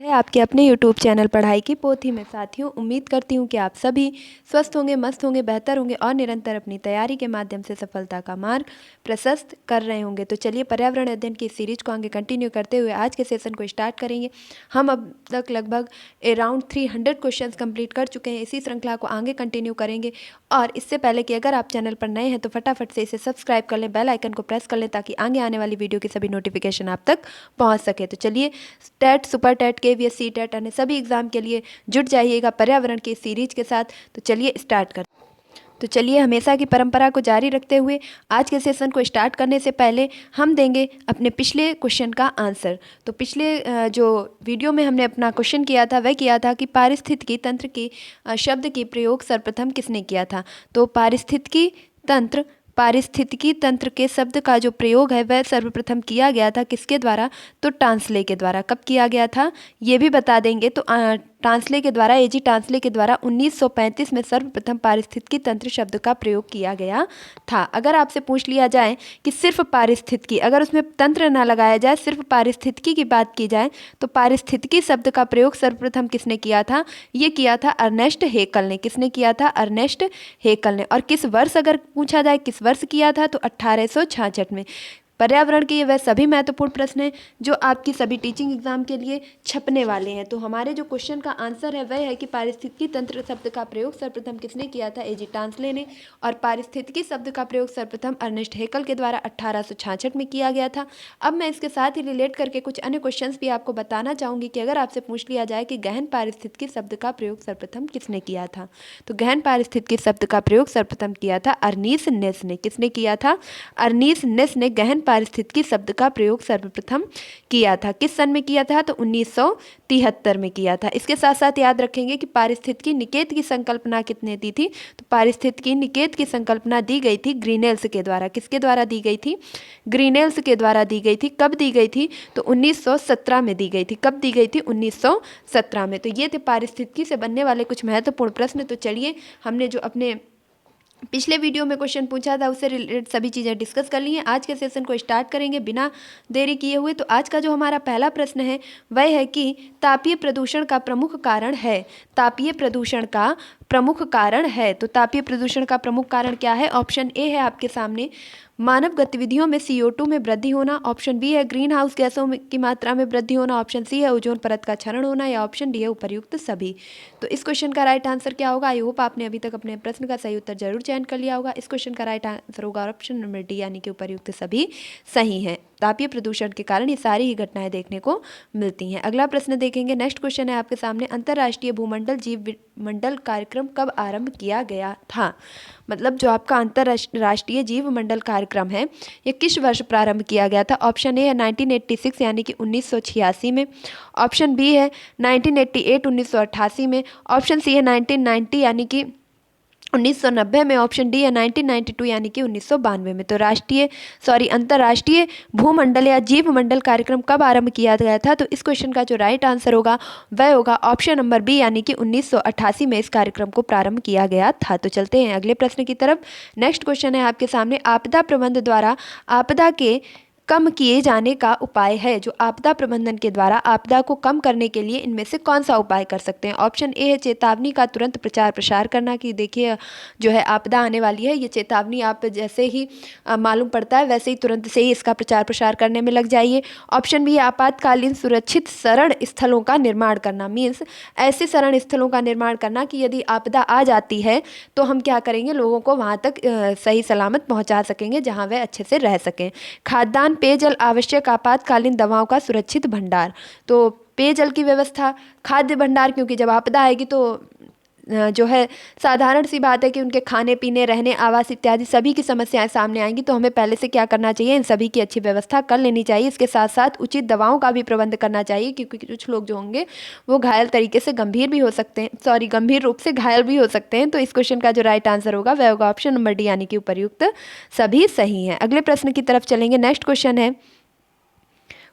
है आपके अपने YouTube चैनल पढ़ाई की पोथी में। साथियों, उम्मीद करती हूँ कि आप सभी स्वस्थ होंगे, मस्त होंगे, बेहतर होंगे और निरंतर अपनी तैयारी के माध्यम से सफलता का मार्ग प्रशस्त कर रहे होंगे। तो चलिए, पर्यावरण अध्ययन की सीरीज को आगे कंटिन्यू करते हुए आज के सेशन को स्टार्ट करेंगे। हम अब तक लगभग अराउंड 300 क्वेश्चन कंप्लीट कर चुके हैं। इसी श्रृंखला को आगे कंटिन्यू करेंगे। और इससे पहले कि अगर आप चैनल पर नए हैं तो फटाफट से इसे सब्सक्राइब कर लें, बेल आइकन को प्रेस कर लें ताकि आगे आने वाली वीडियो की सभी नोटिफिकेशन आप तक पहुँच सके। तो चलिए, TET, super TET, KVS, CTET अन्य सभी एग्जाम के लिए जुट जाइएगा पर्यावरण की सीरीज के साथ। तो चलिए स्टार्ट करते हैं। तो चलिए, हमेशा की परंपरा को जारी रखते हुए आज के सेशन को स्टार्ट करने से पहले हम देंगे अपने पिछले क्वेश्चन का आंसर। तो पिछले जो वीडियो में हमने अपना क्वेश्चन किया था वह किया था कि पारिस्थितिकी तंत्र की शब्द की प्रयोग सर्वप्रथम किसने किया था। तो पारिस्थितिकी तंत्र के शब्द का जो प्रयोग है वह सर्वप्रथम किया गया था किसके द्वारा। तो टांसले के द्वारा। कब किया गया था ये भी बता देंगे। तो टांसले के द्वारा, AG टांसले के द्वारा 1935 में सर्वप्रथम पारिस्थितिकी तंत्र शब्द का प्रयोग किया गया था। अगर आपसे पूछ लिया जाए कि सिर्फ पारिस्थितिकी, अगर उसमें तंत्र ना लगाया जाए, सिर्फ पारिस्थितिकी की बात की जाए, तो पारिस्थितिकी शब्द का प्रयोग सर्वप्रथम किसने किया था। ये किया था अर्नेस्ट हेकल ने। किसने किया था? अर्नेस्ट हेकल ने। और किस वर्ष अगर पूछा जाए किस वर्ष किया था, तो 1866 में। पर्यावरण के ये वह सभी महत्वपूर्ण प्रश्न हैं जो आपकी सभी टीचिंग एग्जाम के लिए छपने वाले हैं। तो हमारे जो क्वेश्चन का आंसर है वह है कि पारिस्थितिकी तंत्र शब्द का प्रयोग सर्वप्रथम किसने किया था? AG टांसले ने। और पारिस्थितिकी शब्द का प्रयोग सर्वप्रथम अर्नेस्ट हेकल के द्वारा 1866 में किया गया था। अब मैं इसके साथ ही रिलेट करके कुछ अन्य क्वेश्चंस भी आपको बताना चाहूँगी कि अगर आपसे पूछ लिया जाए कि गहन पारिस्थितिकी शब्द का प्रयोग सर्वप्रथम किसने किया था, तो गहन पारिस्थितिकी शब्द का प्रयोग सर्वप्रथम किया था अर्नीस नेस ने। किसने किया था? अर्नीस नेस ने गहन पारिस्थितिकी शब्द का प्रयोग सर्वप्रथम किया था। किस सन में किया था? तो 1973 में किया था। इसके साथ साथ याद रखेंगे कि पारिस्थितिकी निकेत की संकल्पना कितने दी थी। तो पारिस्थितिकी निकेत की संकल्पना दी गई थी ग्रीनेल्स के द्वारा। किसके द्वारा दी गई थी? ग्रीनेल्स के द्वारा दी गई थी। कब दी गई थी? तो 1917 में दी गई थी। कब दी गई थी? 1917 में। तो ये थे पारिस्थितिकी से बनने वाले कुछ महत्वपूर्ण प्रश्न। तो चलिए, हमने जो अपने पिछले वीडियो में क्वेश्चन पूछा था उससे रिलेटेड सभी चीज़ें डिस्कस कर ली हैं। आज के सेशन को स्टार्ट करेंगे बिना देरी किए हुए। तो आज का जो हमारा पहला प्रश्न है वह है कि तापीय प्रदूषण का प्रमुख कारण है। तापीय प्रदूषण का प्रमुख कारण है। तो तापीय प्रदूषण का प्रमुख कारण क्या है? ऑप्शन ए है आपके सामने मानव गतिविधियों में CO2 में वृद्धि होना। ऑप्शन बी है ग्रीन हाउस गैसों की मात्रा में वृद्धि होना। ऑप्शन सी है ओजोन परत का क्षरण होना। या ऑप्शन डी है उपर्युक्त सभी। तो इस क्वेश्चन का राइट आंसर क्या होगा? आई होप आपने अभी तक अपने प्रश्न का सही उत्तर जरूर चयन कर लिया होगा। इस क्वेश्चन का राइट आंसर होगा ऑप्शन नंबर डी, यानी कि उपर्युक्त सभी सही है। तापीय प्रदूषण के कारण ये सारी ही घटनाएं देखने को मिलती हैं। अगला प्रश्न देखेंगे। नेक्स्ट क्वेश्चन है आपके सामने, अंतर्राष्ट्रीय भूमंडल जीव मंडल कार्यक्रम कब आरंभ किया गया था। मतलब जो आपका अंतर्राष्ट्रीय जीव मंडल कार्यक्रम है ये किस वर्ष प्रारंभ किया गया था। ऑप्शन ए है 1986 यानी कि 1986 में। ऑप्शन बी है 1988 1988 में। ऑप्शन सी है 1990 यानी कि 1990 में। ऑप्शन डी है 1992 यानी कि 1992 में। तो अंतर्राष्ट्रीय भूमंडल या जीव मंडल कार्यक्रम कब आरंभ किया गया था। तो इस क्वेश्चन का जो राइट आंसर होगा वह होगा ऑप्शन नंबर बी, यानी कि 1988 में इस कार्यक्रम को प्रारंभ किया गया था। तो चलते हैं अगले प्रश्न की तरफ। नेक्स्ट क्वेश्चन है आपके सामने, आपदा प्रबंधन द्वारा आपदा के कम किए जाने का उपाय है। जो आपदा प्रबंधन के द्वारा आपदा को कम करने के लिए इनमें से कौन सा उपाय कर सकते हैं। ऑप्शन ए है चेतावनी का तुरंत प्रचार प्रसार करना कि देखिए जो है आपदा आने वाली है, ये चेतावनी आप जैसे ही मालूम पड़ता है वैसे ही तुरंत से ही इसका प्रचार प्रसार करने में लग जाइए। ऑप्शन बी है आपातकालीन सुरक्षित शरण स्थलों का निर्माण करना। मीन्स ऐसे शरण स्थलों का निर्माण करना कि यदि आपदा आ जाती है तो हम क्या करेंगे, लोगों को वहाँ तक सही सलामत पहुँचा सकेंगे जहाँ वह अच्छे से रह सकें। खाद्यान्न, पेयजल, आवश्यक आपातकालीन दवाओं का सुरक्षित भंडार। तो पेयजल की व्यवस्था, खाद्य भंडार, क्योंकि जब आपदा आएगी तो जो है साधारण सी बात है कि उनके खाने पीने, रहने, आवास इत्यादि सभी की समस्याएं सामने आएंगी। तो हमें पहले से क्या करना चाहिए, इन सभी की अच्छी व्यवस्था कर लेनी चाहिए। इसके साथ साथ उचित दवाओं का भी प्रबंध करना चाहिए, क्योंकि कुछ लोग जो होंगे वो घायल तरीके से गंभीर भी हो सकते हैं, गंभीर रूप से घायल भी हो सकते हैं। तो इस क्वेश्चन का जो राइट आंसर होगा वह होगा ऑप्शन नंबर डी, यानी कि उपर्युक्त सभी सही है। अगले प्रश्न की तरफ चलेंगे। नेक्स्ट क्वेश्चन है,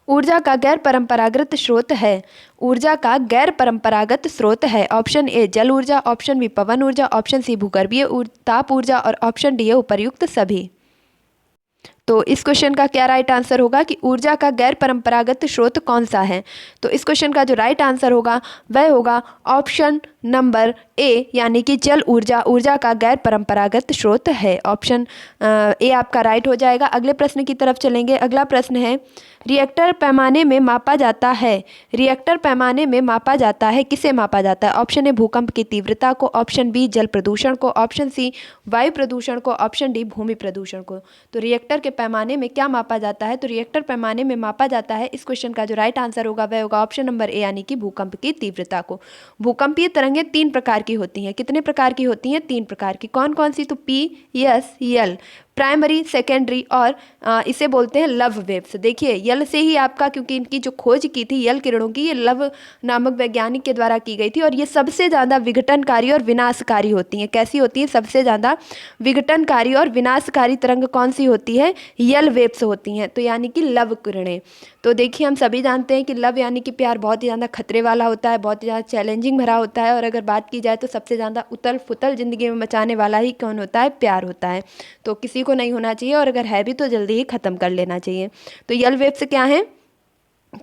ऊर्जा का गैर परंपरागत स्रोत है। ऊर्जा का गैर परंपरागत स्रोत है। ऑप्शन ए जल ऊर्जा, ऑप्शन बी पवन ऊर्जा, ऑप्शन सी भूगर्भीय ताप ऊर्जा और ऑप्शन डी है उपर्युक्त सभी। तो इस क्वेश्चन का क्या राइट आंसर होगा कि ऊर्जा का गैर परंपरागत स्रोत कौन सा है। तो इस क्वेश्चन का जो राइट आंसर होगा वह होगा ऑप्शन नंबर ए, यानी कि जल ऊर्जा ऊर्जा का गैर परंपरागत स्रोत है। ऑप्शन ए आपका राइट हो जाएगा। अगले प्रश्न की तरफ चलेंगे। अगला प्रश्न है, रिएक्टर पैमाने में मापा जाता है। रिएक्टर पैमाने में मापा जाता है, किसे मापा जाता है। ऑप्शन ए भूकंप की तीव्रता को, ऑप्शन बी जल प्रदूषण को, ऑप्शन सी वायु प्रदूषण को, ऑप्शन डी भूमि प्रदूषण को। तो रिएक्टर के पैमाने में क्या मापा जाता है। तो रिएक्टर पैमाने में मापा जाता है, इस क्वेश्चन का जो राइट आंसर होगा वह होगा ऑप्शन नंबर ए, यानी कि भूकंप की तीव्रता को। भूकंपीय तरंगें 3 प्रकार की होती हैं। कितने प्रकार की होती हैं। 3 प्रकार की। कौन कौन सी। तो पी, एस, यल। प्राइमरी, सेकेंडरी और इसे बोलते हैं लव वेव्स। देखिए यल से ही आपका, क्योंकि इनकी जो खोज की थी यल किरणों की, ये लव नामक वैज्ञानिक के द्वारा की गई थी और ये सबसे ज़्यादा विघटनकारी और विनाशकारी होती हैं। कैसी होती हैं। सबसे ज़्यादा विघटनकारी और विनाशकारी तरंग कौन सी होती है। यल वेव्स होती हैं, तो यानी कि लव किरणें। तो देखिए हम सभी जानते हैं कि लव यानी कि प्यार बहुत ही ज़्यादा खतरे वाला होता है, बहुत ही ज़्यादा चैलेंजिंग भरा होता है। और अगर बात की जाए तो सबसे ज़्यादा उथल पुथल ज़िंदगी में मचाने वाला ही कौन होता है। प्यार होता है। तो किसी को नहीं होना चाहिए और अगर है भी तो जल्दी ही ख़त्म कर लेना चाहिए। तो यल वेव्स क्या हैं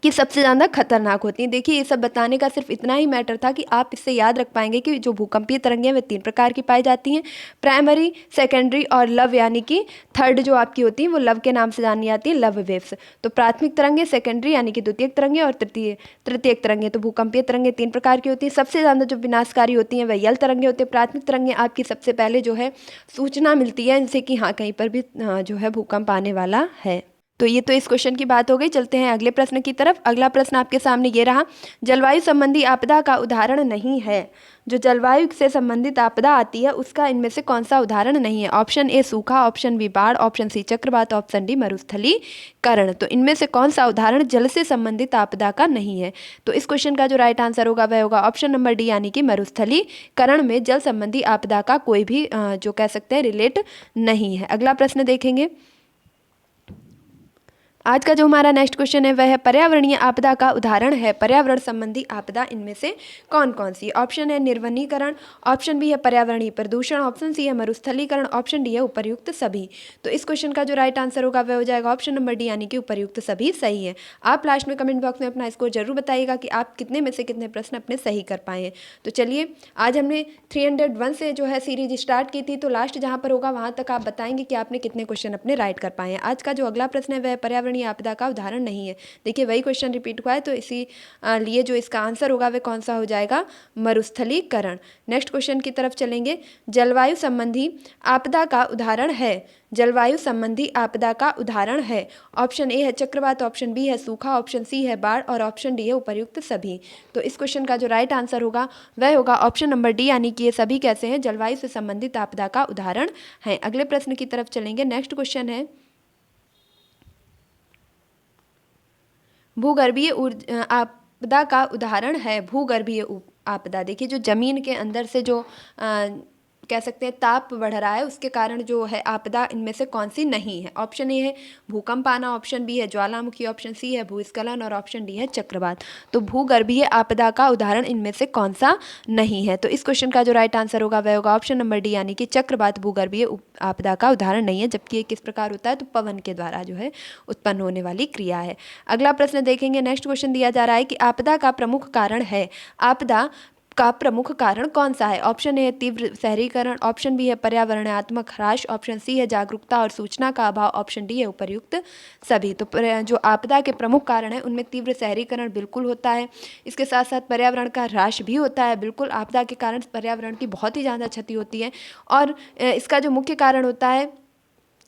कि सबसे ज़्यादा खतरनाक होती हैं। देखिए ये सब बताने का सिर्फ इतना ही मैटर था कि आप इससे याद रख पाएंगे कि जो भूकंपीय तरंगें वे 3 प्रकार की पाई जाती हैं, प्राइमरी, सेकेंडरी और लव, यानी कि थर्ड जो आपकी होती है वो लव के नाम से जानी जाती है, लव वेव्स। तो प्राथमिक तरंगें, सेकेंडरी यानी कि द्वितीयक तरंगें और तृतीयक तरंगें। तो भूकंपीय तरंगें 3 प्रकार की होती हैं। सबसे ज़्यादा जो विनाशकारी होती हैं वह यल तरंगें होती हैं। प्राथमिक तरंगें आपकी सबसे पहले जो है सूचना मिलती है जिनसे कि हाँ कहीं पर भी जो है भूकंप आने वाला है। तो ये तो इस क्वेश्चन की बात हो गई। चलते हैं अगले प्रश्न की तरफ। अगला प्रश्न आपके सामने ये रहा, जलवायु संबंधी आपदा का उदाहरण नहीं है। जो जलवायु से संबंधित आपदा आती है उसका इनमें से कौन सा उदाहरण नहीं है। ऑप्शन ए सूखा, ऑप्शन बी बाढ़, ऑप्शन सी चक्रवात, ऑप्शन डी मरुस्थलीकरण। तो इनमें से कौन सा उदाहरण जल से संबंधित आपदा का नहीं है। तो इस क्वेश्चन का जो राइट आंसर होगा वह होगा ऑप्शन नंबर डी, यानी कि मरुस्थलीकरण में जल संबंधी आपदा का कोई भी जो कह सकते हैं रिलेट नहीं है। अगला प्रश्न देखेंगे। आज का जो हमारा नेक्स्ट क्वेश्चन है वह है, पर्यावरणीय आपदा का उदाहरण है। पर्यावरण संबंधी आपदा इनमें से कौन कौन सी। ऑप्शन है निर्वनीकरण, ऑप्शन बी है पर्यावरणीय प्रदूषण, ऑप्शन सी है मरुस्थलीकरण, ऑप्शन डी है उपर्युक्त सभी। तो इस क्वेश्चन का जो राइट आंसर होगा वह हो जाएगा ऑप्शन नंबर डी, यानी कि उपर्युक्त सभी सही है। आप लास्ट में कमेंट बॉक्स में अपना स्कोर जरूर बताइएगा कि आप कितने में से कितने प्रश्न अपने सही कर पाए हैं। तो चलिए आज हमने 301 से जो है सीरीज स्टार्ट की थी, तो लास्ट जहाँ पर होगा वहाँ तक आप बताएंगे कि आपने कितने क्वेश्चन अपने राइट कर पाए हैं। आज का जो अगला प्रश्न है वह पर्यावरणीय आपदा का उदाहरण नहीं है। देखिए वही क्वेश्चन रिपीट हुआ है, तो इसी लिए जो इसका आंसर होगा वह कौन सा हो जाएगा, मरुस्थलीकरण। नेक्स्ट क्वेश्चन की तरफ चलेंगे। जलवायु संबंधी आपदा का उदाहरण है। जलवायु संबंधी आपदा का उदाहरण है। ऑप्शन ए है चक्रवात, ऑप्शन बी है सूखा, ऑप्शन सी है बाढ़ और ऑप्शन डी है उपर्युक्त सभी। तो इस क्वेश्चन का जो राइट आंसर होगा वह होगा ऑप्शन नंबर डी, यानी कि ये सभी कैसे हैं, जलवायु से संबंधित आपदा का उदाहरण है। अगले प्रश्न की तरफ चलेंगे। नेक्स्ट क्वेश्चन है, भूगर्भीय आपदा का उदाहरण है। भूगर्भीय आपदा, देखिए जो जमीन के अंदर से जो कह सकते हैं ताप बढ़ रहा है उसके कारण जो है आपदा इनमें से कौन सी नहीं है। ऑप्शन ए है भूकंप आना, ऑप्शन बी है ज्वालामुखी, ऑप्शन सी है भूस्खलन और ऑप्शन डी है चक्रवात। तो भूगर्भीय आपदा का उदाहरण इनमें से कौन सा नहीं है। तो इस क्वेश्चन का जो राइट आंसर होगा वह होगा ऑप्शन नंबर डी, यानी कि चक्रवात भूगर्भीय आपदा का उदाहरण नहीं है। जबकि ये किस प्रकार होता है, तो पवन के द्वारा जो है उत्पन्न होने वाली क्रिया है। अगला प्रश्न देखेंगे। नेक्स्ट क्वेश्चन दिया जा रहा है कि आपदा का प्रमुख कारण है। आपदा का प्रमुख कारण कौन सा है। ऑप्शन ए है तीव्र शहरीकरण, ऑप्शन बी है पर्यावरणात्मक ह्रास, ऑप्शन सी है जागरूकता और सूचना का अभाव, ऑप्शन डी है उपर्युक्त सभी। तो जो आपदा के प्रमुख कारण है उनमें तीव्र शहरीकरण बिल्कुल होता है, इसके साथ साथ पर्यावरण का ह्रास भी होता है। बिल्कुल आपदा के कारण पर्यावरण की बहुत ही ज़्यादा क्षति होती है और इसका जो मुख्य कारण होता है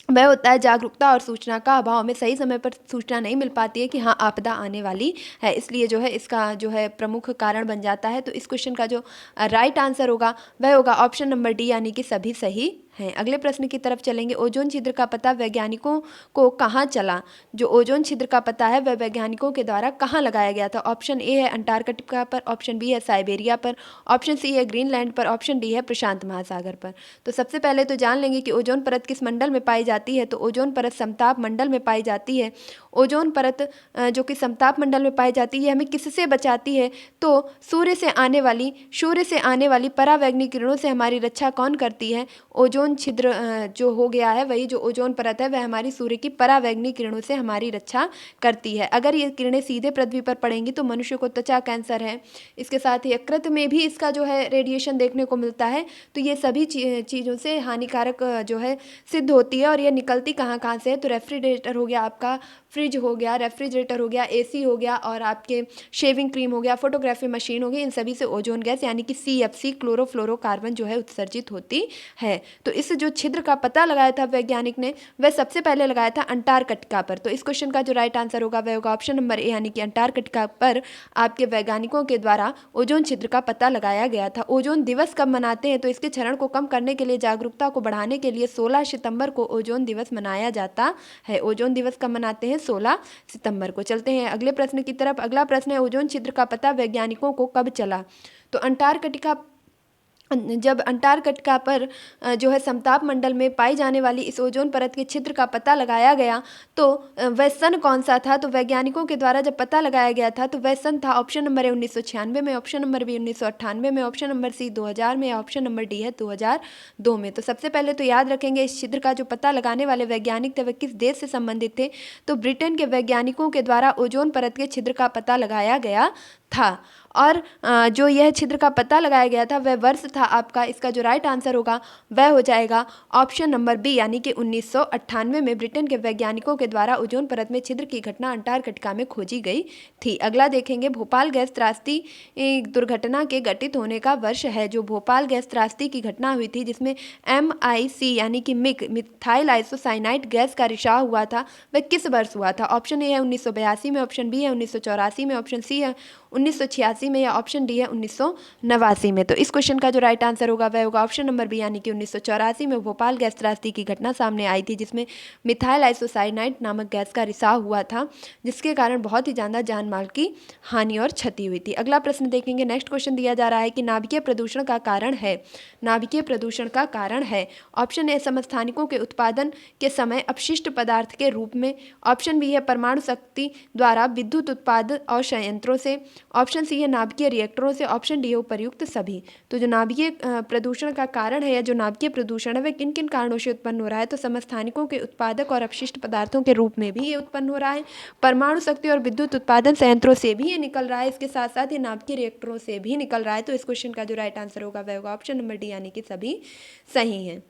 वह होता है जागरूकता और सूचना का अभाव। में सही समय पर सूचना नहीं मिल पाती है कि हाँ आपदा आने वाली है, इसलिए जो है इसका जो है प्रमुख कारण बन जाता है। तो इस क्वेश्चन का जो राइट आंसर होगा वह होगा ऑप्शन नंबर डी, यानी कि सभी सही हैं। अगले प्रश्न की तरफ चलेंगे। ओजोन छिद्र का पता वैज्ञानिकों को कहाँ चला। जो ओजोन छिद्र का पता है वह वैज्ञानिकों के द्वारा कहाँ लगाया गया था। ऑप्शन ए है अंटार्कटिका पर, ऑप्शन बी है साइबेरिया पर, ऑप्शन सी है ग्रीनलैंड पर, ऑप्शन डी है प्रशांत महासागर पर। तो सबसे पहले तो जान लेंगे कि ओजोन परत किस मंडल में पाई जाती है। तो ओजोन परत समताप मंडल में पाई जाती है। ओजोन परत जो कि समताप मंडल में पाई जाती है हमें किससे बचाती है, तो सूर्य से आने वाली परावैंगनी किरणों से हमारी रक्षा कौन करती है, ओजोन ओजोन छिद्र जो हो गया है, वही जो ओजोन परत है वह हमारी सूर्य की परावैंगनी किरणों से हमारी रक्षा करती है। अगर ये किरणें सीधे पृथ्वी पर पड़ेंगी तो मनुष्य को त्वचा कैंसर है। इसके साथ ही यकृत में भी इसका जो है रेडिएशन देखने को मिलता है। तो ये सभी चीज़ों से हानिकारक जो है सिद्ध होती है। और ये निकलती कहाँ कहाँ से है, तो रेफ्रिजरेटर हो गया आपका, फ्रिज हो गया, रेफ्रिजरेटर हो गया, एसी हो गया, और आपके शेविंग क्रीम हो गया, फोटोग्राफी मशीन हो गई, इन सभी से ओजोन गैस यानी कि CFC क्लोरोफ्लोरोकार्बन जो है उत्सर्जित होती है। तो इस जो छिद्र का पता लगाया था वैज्ञानिक ने, वह सबसे पहले लगाया था अंटार्कटिका पर। तो इस क्वेश्चन का जो राइट आंसर होगा वह होगा ऑप्शन नंबर ए, यानी कि अंटार्कटिका पर आपके वैज्ञानिकों के द्वारा ओजोन छिद्र का पता लगाया गया था। ओजोन दिवस कब मनाते हैं, तो इसके क्षरण को कम करने के लिए, जागरूकता को बढ़ाने के लिए 16 सितंबर को ओजोन दिवस मनाया जाता है। ओजोन दिवस कब मनाते हैं, 16 सितंबर को। चलते हैं अगले प्रश्न की तरफ। अगला प्रश्न है ओजोन छिद्र का पता वैज्ञानिकों को कब चला। तो जब अंटार्कटिका पर जो है समताप मंडल में पाई जाने वाली इस ओजोन परत के छिद्र का पता लगाया गया, तो वह सन कौन सा था, तो वैज्ञानिकों के द्वारा जब पता लगाया गया था तो वह सन था ऑप्शन नंबर ए 1996 में, ऑप्शन नंबर बी 1998 में, ऑप्शन नंबर सी 2000 में, ऑप्शन नंबर डी है 2002 में। तो सबसे पहले तो याद रखेंगे इस छिद्र का जो पता लगाने वाले वैज्ञानिक थे वह किस देश से संबंधित थे, तो ब्रिटेन के वैज्ञानिकों के द्वारा ओजोन परत के छिद्र का पता लगाया गया था। और जो यह छिद्र का पता लगाया गया था वह वर्ष था आपका, इसका जो राइट आंसर होगा वह हो जाएगा ऑप्शन नंबर बी, यानी कि 1998 में ब्रिटेन के वैज्ञानिकों के द्वारा ओजोन परत में छिद्र की घटना अंटार्कटिका में खोजी गई थी। अगला देखेंगे भोपाल गैस त्रासदी दुर्घटना के घटित होने का वर्ष है। जो भोपाल गैस त्रासदी की घटना हुई थी जिसमें MIC यानी कि मिथाइल आइसोसाइनाइड गैस का रिसाव हुआ था, वह किस वर्ष हुआ था। ऑप्शन ए है 1982 में, ऑप्शन बी है 1984 में, ऑप्शन सी है 1986 में, या ऑप्शन डी है 1989 में। तो इस क्वेश्चन का जो राइट आंसर होगा वह होगा ऑप्शन नंबर बी, यानी कि 1984 में भोपाल गैस त्रासदी की घटना सामने आई थी जिसमें मिथाइल आइसोसाइनाइड नामक गैस का रिसाव हुआ था, जिसके कारण बहुत ही ज़्यादा जान माल की हानि और क्षति हुई थी। अगला प्रश्न देखेंगे। नेक्स्ट क्वेश्चन दिया जा रहा है कि नाभिकीय प्रदूषण का कारण है। नाभिकीय प्रदूषण का कारण है ऑप्शन ए समस्थानिकों के उत्पादन के समय अपशिष्ट पदार्थ के रूप में, ऑप्शन बी है परमाणु शक्ति द्वारा विद्युत उत्पाद और संयंत्रों से, ऑप्शन सी है नाभिकीय रिएक्टरों से, ऑप्शन डी है उपर्युक्त सभी। तो जो नाभिकीय प्रदूषण का कारण है या जो नाभिकीय प्रदूषण है वह किन किन कारणों से उत्पन्न हो रहा है, तो समस्थानिकों के उत्पादक और अपशिष्ट पदार्थों के रूप में भी ये उत्पन्न हो रहा है, परमाणु शक्ति और विद्युत उत्पादन संयंत्रों से भी ये निकल रहा है, इसके साथ साथ ये नाभिकीय रिएक्टरों से भी निकल रहा है। तो इस क्वेश्चन का जो राइट आंसर होगा वह होगा ऑप्शन नंबर डी, यानी कि सभी सही है।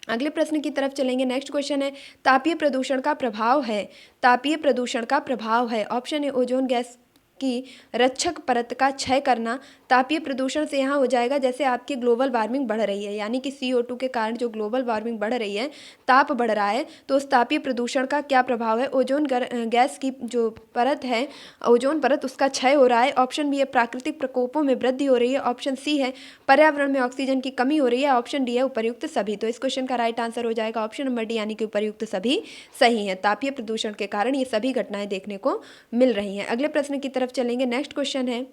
अगले प्रश्न की तरफ चलेंगे। नेक्स्ट क्वेश्चन है तापीय प्रदूषण का प्रभाव है। तापीय प्रदूषण का प्रभाव है ऑप्शन ए ओजोन गैस की रक्षक परत का क्षय करना। तापीय प्रदूषण से यहाँ हो जाएगा जैसे आपकी ग्लोबल वार्मिंग बढ़ रही है, यानी कि CO2 के कारण जो ग्लोबल वार्मिंग बढ़ रही है, ताप बढ़ रहा है, तो उस तापीय प्रदूषण का क्या प्रभाव है, ओजोन गैस की जो परत है, ओजोन परत, उसका क्षय हो रहा है। ऑप्शन बी है प्राकृतिक प्रकोपों में वृद्धि हो रही है, ऑप्शन सी है पर्यावरण में ऑक्सीजन की कमी हो रही है, ऑप्शन डी है उपर्युक्त सभी। तो इस क्वेश्चन का राइट आंसर हो जाएगा ऑप्शन नंबर डी, यानी कि उपर्युक्त सभी सही है। तापीय प्रदूषण के कारण ये सभी घटनाएं देखने को मिल रही हैं। अगले प्रश्न की तरफ चलेंगे। नेक्स्ट क्वेश्चन है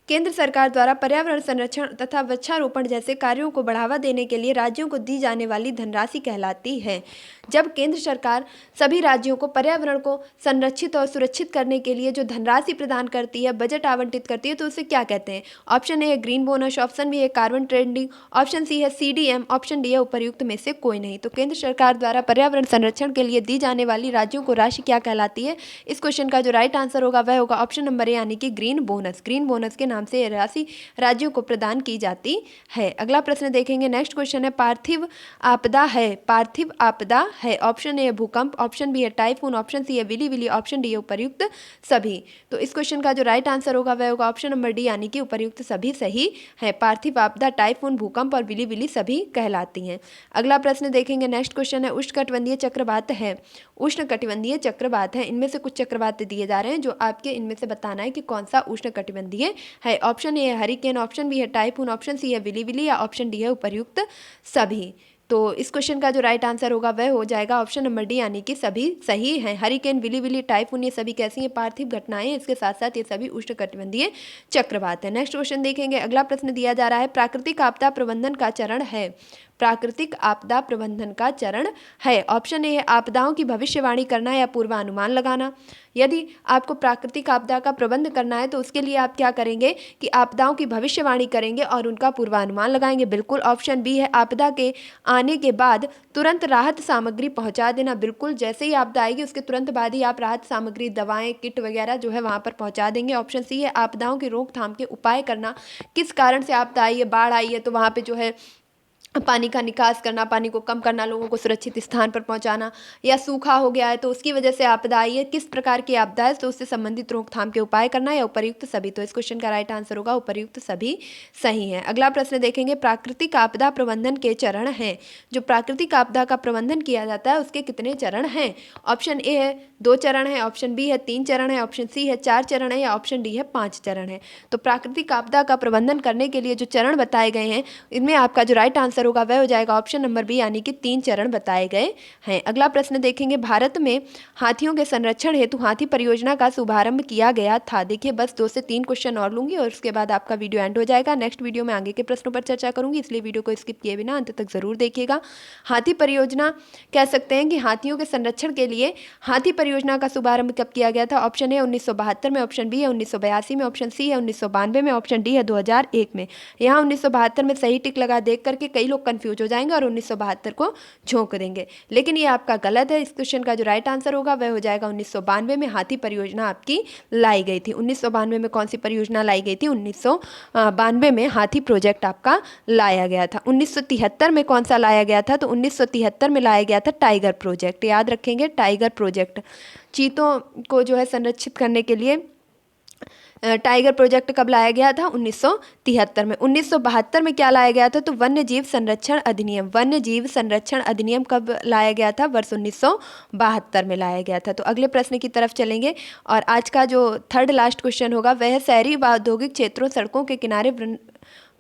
केंद्र सरकार द्वारा पर्यावरण संरक्षण तथा वृक्षारोपण जैसे कार्यों को बढ़ावा देने के लिए राज्यों को दी जाने वाली धनराशि कहलाती है। जब केंद्र सरकार सभी राज्यों को पर्यावरण को संरक्षित और सुरक्षित करने के लिए जो धनराशि प्रदान करती है, बजट आवंटित करती है, तो उसे क्या कहते हैं। ऑप्शन ए है ग्रीन बोनस, ऑप्शन बी है कार्बन ट्रेडिंग, ऑप्शन सी है CDM, ऑप्शन डी है उपर्युक्त में से कोई नहीं। तो केंद्र सरकार द्वारा पर्यावरण संरक्षण के लिए दी जाने वाली राज्यों को राशि क्या कहलाती है। इस क्वेश्चन का जो राइट आंसर होगा वह होगा ऑप्शन नंबर ए, यानी कि ग्रीन बोनस। ग्रीन बोनस के नाम से यह राशि राज्यों को प्रदान की जाती है। अगला प्रश्न देखेंगे। नेक्स्ट क्वेश्चन है पार्थिव आपदा है। पार्थिव आपदा है ऑप्शन ए भूकंप, ऑप्शन बी है टाइफून, ऑप्शन सी है विली विली, ऑप्शन डी है उपर्युक्त सभी। तो इस क्वेश्चन का जो राइट आंसर होगा वह होगा ऑप्शन नंबर डी, यानी कि उपर्युक्त सभी सही है। पार्थिव आपदा, टाइफून, भूकंप और विली विली सभी कहलाती हैं। अगला प्रश्न देखेंगे। नेक्स्ट क्वेश्चन है उष्णकटिबंधीय चक्रवात है। उष्णकटिबंधीय चक्रवात है, इनमें से कुछ चक्रवात दिए जा रहे हैं जो आपके इनमें से बताना है कि कौन सा उष्णकटिबंधीय है। ऑप्शन ए है हरिकेन, ऑप्शन बी है टाइफून, ऑप्शन सी है विली विली, या ऑप्शन डी है उपर्युक्त सभी। तो इस क्वेश्चन का जो राइट आंसर होगा वह हो जाएगा ऑप्शन नंबर डी, यानी कि सभी सही हैं। हरिकेन, विली विली, टाइफून ये सभी कैसी हैं, पार्थिव घटनाएं हैं, इसके साथ साथ ये सभी उष्णकटिबंधीय चक्रवात है। नेक्स्ट क्वेश्चन देखेंगे। अगला प्रश्न दिया जा रहा है प्राकृतिक आपदा प्रबंधन का चरण है। प्राकृतिक आपदा प्रबंधन का चरण है? ऑप्शन ए है आपदाओं की भविष्यवाणी करना या पूर्वानुमान लगाना। यदि आपको प्राकृतिक आपदा का प्रबंध करना है तो उसके लिए आप क्या करेंगे कि आपदाओं की भविष्यवाणी करेंगे और उनका पूर्वानुमान लगाएंगे। बिल्कुल ऑप्शन बी है आपदा के आने के बाद तुरंत राहत सामग्री पहुंचा देना। बिल्कुल जैसे ही आपदा आएगी उसके तुरंत बाद ही आप राहत सामग्री, दवाएं, किट वगैरह जो है वहां पर पहुंचा देंगे। ऑप्शन सी है आपदाओं की रोकथाम के उपाय करना। किस कारण से आपदा आई है, बाढ़ आई है तो वहां पे जो है पानी का निकास करना, पानी को कम करना, लोगों को सुरक्षित स्थान पर पहुंचाना, या सूखा हो गया है तो उसकी वजह से आपदा आई है, किस प्रकार की आपदा है तो उससे संबंधित रोकथाम के उपाय करना, या उपर्युक्त सभी। तो इस क्वेश्चन का राइट आंसर होगा उपर्युक्त सभी सही है। अगला प्रश्न देखेंगे, प्राकृतिक आपदा प्रबंधन के चरण हैं। जो प्राकृतिक आपदा का प्रबंधन किया जाता है उसके कितने चरण हैं? ऑप्शन ए है 2 चरण है, ऑप्शन बी है 3 चरण है, ऑप्शन सी है 4 चरण है, या ऑप्शन डी है 5 चरण है। तो प्राकृतिक आपदा का प्रबंधन करने के लिए जो चरण बताए गए हैं इनमें आपका जो राइट आंसर होगा वह हो जाएगा ऑप्शन नंबर बी, यानी कि 3 चरण बताए गए हैं। अगला प्रश्न देखेंगे, भारत में हाथियों के संरक्षण हेतु हाथी परियोजना का शुभारंभ किया गया था। देखिए बस 2 से 3 क्वेश्चन और लूंगी और उसके बाद आपका वीडियो एंड हो जाएगा। नेक्स्ट वीडियो में आगे के प्रश्नों पर चर्चा करूंगी, इसलिए वीडियो को स्किप किए बिना अंत तक जरूर देखिएगा। हाथी परियोजना कह सकते हैं कि हाथियों के संरक्षण के लिए हाथी परियोजना का शुभारंभ कब किया गया था? ऑप्शन ए 1972 में, ऑप्शन बी है 1982 में, ऑप्शन सी है 1992 में, ऑप्शन डी है 2001 में। यहाँ 1972 में सही टिक लगा देख करके कई लोग कंफ्यूज हो जाएंगे और 1972 को झोंक देंगे, लेकिन ये आपका गलत है। इस क्वेश्चन का जो राइट आंसर होगा वह हो जाएगा 1992 में हाथी परियोजना आपकी लाई गई थी। 1992 में कौन सी परियोजना लाई गई थी? 1992 में हाथी प्रोजेक्ट आपका लाया गया था। 1973 में कौन सा लाया गया था? तो 1973 में लाया गया था टाइगर प्रोजेक्ट। याद रखेंगे टाइगर प्रोजेक्ट, चीतों को जो है संरक्षित करने के लिए टाइगर प्रोजेक्ट कब लाया गया था? 1973 में। 1972 में क्या लाया गया था? तो वन्य जीव संरक्षण अधिनियम। वन्य जीव संरक्षण अधिनियम कब लाया गया था? वर्ष 1972 में लाया गया था। तो अगले प्रश्न की तरफ चलेंगे और आज का जो थर्ड लास्ट क्वेश्चन होगा वह शहरी व औद्योगिक क्षेत्रों, सड़कों के किनारे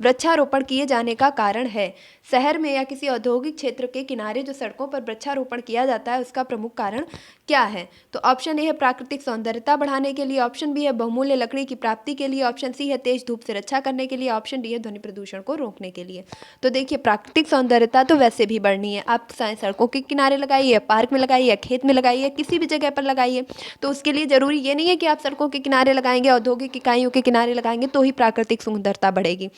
वृक्षारोपण किए जाने का कारण है। शहर में या किसी औद्योगिक क्षेत्र के किनारे जो सड़कों पर वृक्षारोपण किया जाता है उसका प्रमुख कारण क्या है? तो ऑप्शन ए है प्राकृतिक सौंदर्यता बढ़ाने के लिए, ऑप्शन बी है बहुमूल्य लकड़ी की प्राप्ति के लिए, ऑप्शन सी है तेज धूप से रक्षा करने के लिए, ऑप्शन डी है ध्वनि प्रदूषण को रोकने के लिए। तो देखिए प्राकृतिक सौंदर्यता तो वैसे भी बढ़नी है, आप सड़कों के किनारे लगाइए, पार्क में लगाइए, खेत में लगाइए, किसी भी जगह पर लगाइए। तो उसके लिए जरूरी ये नहीं है कि आप सड़कों के किनारे लगाएंगे, औद्योगिक इकाइयों के किनारे लगाएंगे तो ही प्राकृतिक सुंदरता बढ़ेगी।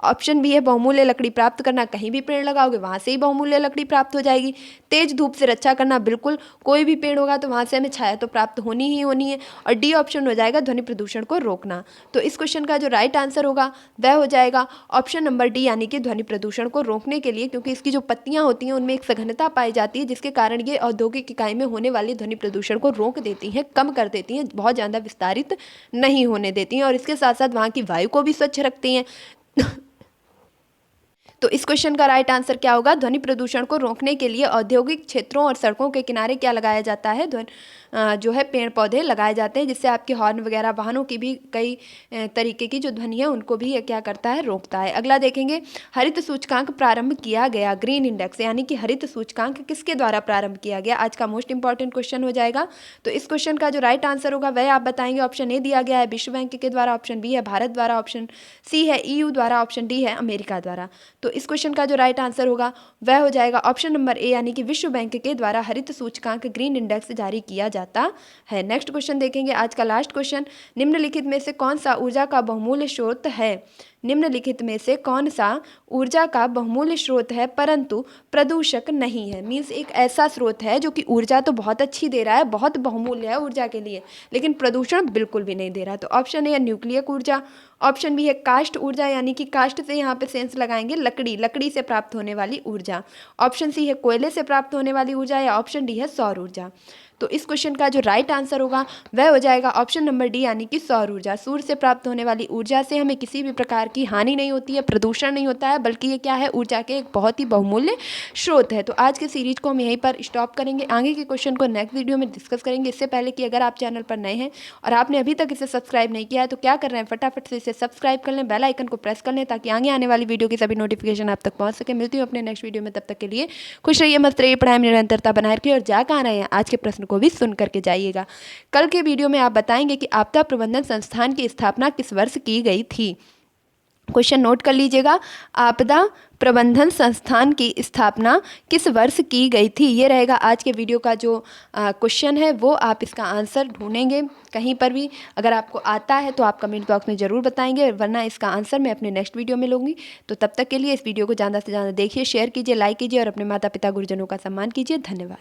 ऑप्शन बी है बहुमूल्य लकड़ी प्राप्त करना, कहीं भी पेड़ लगाओगे वहां से ही बहुमूल्य लकड़ी प्राप्त हो जाएगी। तेज धूप से रक्षा करना, बिल्कुल कोई भी पेड़ होगा तो वहां से हमें छाया तो प्राप्त होनी ही होनी है। और डी ऑप्शन हो जाएगा ध्वनि प्रदूषण को रोकना। तो इस क्वेश्चन का जो राइट आंसर होगा वह हो जाएगा ऑप्शन नंबर डी, यानी कि ध्वनि प्रदूषण को रोकने के लिए, क्योंकि इसकी जो पत्तियां होती हैं उनमें एक सघनता पाई जाती है जिसके कारण ये औद्योगिक इकाई में होने वाली ध्वनि प्रदूषण को रोक देती हैं, कम कर देती हैं, बहुत ज़्यादा विस्तारित नहीं होने देती हैं और इसके साथ साथ वहाँ की वायु को भी स्वच्छ रखती हैं। तो इस क्वेश्चन का राइट आंसर क्या होगा? ध्वनि प्रदूषण को रोकने के लिए औद्योगिक क्षेत्रों और सड़कों के किनारे क्या लगाया जाता है? जो है पेड़ पौधे लगाए जाते हैं, जिससे आपके हॉर्न वगैरह, वाहनों की भी कई तरीके की जो ध्वनि है उनको भी ये क्या करता है? रोकता है। अगला देखेंगे, हरित सूचकांक प्रारंभ किया गया, ग्रीन इंडेक्स, यानी कि हरित सूचकांक किसके द्वारा प्रारंभ किया गया? आज का मोस्ट इंपॉर्टेंट क्वेश्चन हो जाएगा। तो इस क्वेश्चन का जो राइट आंसर होगा वह आप बताएंगे। ऑप्शन ए दिया गया है विश्व बैंक के द्वारा, ऑप्शन बी है भारत द्वारा, ऑप्शन सी है EU द्वारा, ऑप्शन डी है अमेरिका द्वारा। तो इस क्वेश्चन का जो राइट आंसर होगा वह हो जाएगा ऑप्शन नंबर ए, यानी कि विश्व बैंक के द्वारा हरित सूचकांक ग्रीन इंडेक्स जारी किया जाता है। नेक्स्ट क्वेश्चन देखेंगे, आज का लास्ट क्वेश्चन, निम्नलिखित में से कौन सा ऊर्जा का बहुमूल्य स्रोत है? निम्नलिखित में से कौन सा ऊर्जा का बहुमूल्य स्रोत है परंतु प्रदूषक नहीं है? मीन्स एक ऐसा स्रोत है जो कि ऊर्जा तो बहुत अच्छी दे रहा है, बहुत बहुमूल्य है ऊर्जा के लिए, लेकिन प्रदूषण बिल्कुल भी नहीं दे रहा। तो ऑप्शन ए है न्यूक्लियर ऊर्जा, ऑप्शन बी है काष्ठ ऊर्जा, यानी कि काष्ठ से यहाँ पे सेंस लगाएंगे लकड़ी से प्राप्त होने वाली ऊर्जा, ऑप्शन सी है कोयले से प्राप्त होने वाली ऊर्जा, या ऑप्शन डी है सौर ऊर्जा। तो इस क्वेश्चन का जो राइट आंसर होगा वह हो जाएगा ऑप्शन नंबर डी, यानी कि सौर ऊर्जा। सूर्य से प्राप्त होने वाली ऊर्जा से हमें किसी भी प्रकार की हानि नहीं होती है, प्रदूषण नहीं होता है, बल्कि ये क्या है? ऊर्जा के एक बहुत ही बहुमूल्य स्रोत है। तो आज के सीरीज को हम यहीं पर स्टॉप करेंगे, आगे के क्वेश्चन को नेक्स्ट वीडियो में डिस्कस करेंगे। इससे पहले कि अगर आप चैनल पर नए हैं और आपने अभी तक इसे सब्सक्राइब नहीं किया है तो क्या कर रहे हैं, फटाफट से इसे सब्सक्राइब कर लें, बेल आइकन को प्रेस कर लें ताकि आगे आने वाली वीडियो की सभी नोटिफिकेशन आप तक पहुंच सके। मिलती हूँ अपने नेक्स्ट वीडियो में, तब तक के लिए खुश रहिए, मस्त रहिए, पढ़ाई में निरंतरता बनाए रखिए और जा कहाँ रहे हैं आज के प्रश्न को भी सुन करके जाइएगा। कल के वीडियो में आप बताएंगे कि आपदा प्रबंधन संस्थान की स्थापना किस वर्ष की गई थी। क्वेश्चन नोट कर लीजिएगा। आपदा प्रबंधन संस्थान की स्थापना किस वर्ष की गई थी? ये रहेगा आज के वीडियो का जो क्वेश्चन है, वो आप इसका आंसर ढूंढेंगे कहीं पर भी। अगर आपको आता है तो आप कमेंट बॉक्स में ज़रूर बताएंगे, वरना इसका आंसर मैं अपने नेक्स्ट वीडियो में लूँगी। तो तब तक के लिए इस वीडियो को ज़्यादा से ज़्यादा देखिए, शेयर कीजिए, लाइक कीजिए और अपने माता पिता गुरुजनों का सम्मान कीजिए। धन्यवाद।